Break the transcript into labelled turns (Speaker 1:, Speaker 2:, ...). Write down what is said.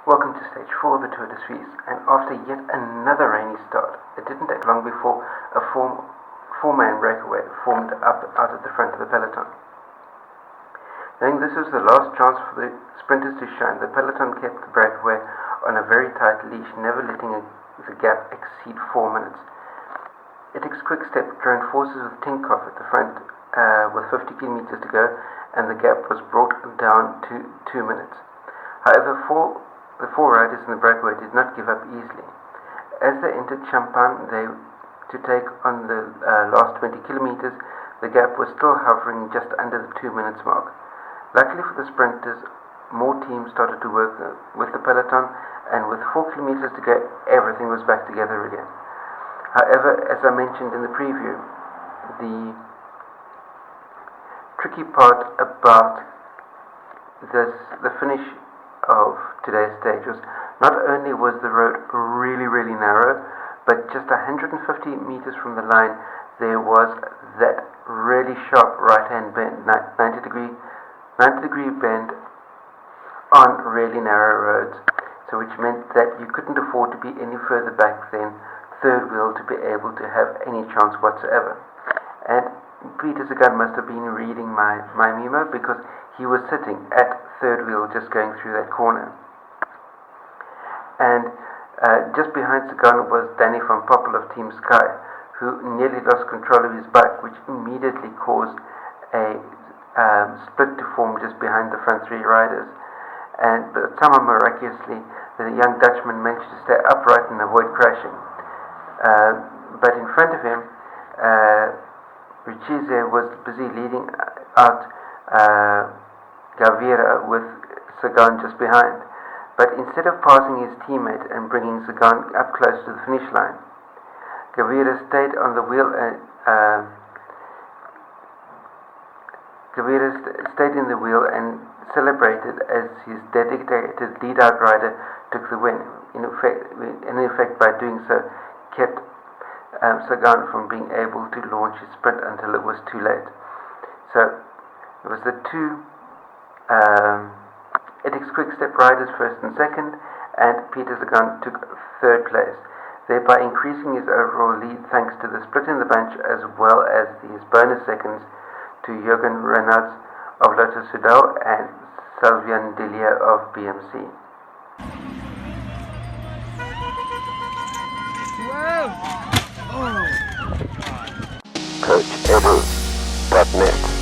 Speaker 1: Welcome to stage 4 of the Tour de Suisse, and after yet another rainy start, it didn't take long before a four-man breakaway formed up out at the front of the peloton. Knowing this was the last chance for the sprinters to shine, the peloton kept the breakaway on a very tight leash, never letting the gap exceed 4 minutes. It takes quick step joined forces with Tinkoff at the front with 50 kilometers to go, and the gap was brought down to 2 minutes. However, the four riders in the breakaway did not give up easily. As they entered Champagne to take on the last 20 kilometers, the gap was still hovering just under the 2 minutes mark. Luckily for the sprinters, more teams started to work with the peloton, and with 4 kilometers to go, everything was back together again. However, as I mentioned in the preview, the tricky part about the finish of today's stage was not only was the road really narrow, but just 150 meters from the line there was that really sharp right hand bend, 90 degree bend on really narrow roads, so which meant that you couldn't afford to be any further back than third wheel to be able to have any chance whatsoever. And Peter Sagan must have been reading my memo, because he was sitting at third wheel just going through that corner. And just behind Sagan was Danny van Poppel of Team Sky, who nearly lost control of his bike, which immediately caused a split to form just behind the front three riders. But somehow miraculously, the young Dutchman managed to stay upright and avoid crashing. But in front of him, Richeze was busy leading out Gaviria with Sagan just behind. But instead of passing his teammate and bringing Sagan up close to the finish line, Gaviria stayed on the wheel stayed in the wheel and celebrated as his dedicated lead-out rider took the win. In effect, by doing so, kept Sagan from being able to launch his sprint until it was too late. So it was the two Ethics Quick-Step riders first and second, and Peter Sagan took third place, thereby increasing his overall lead thanks to the split in the bunch as well as his bonus seconds to Jürgen Renaud of Lotto Soudal and Sylvain Delia of BMC.
Speaker 2: CoachEdu.net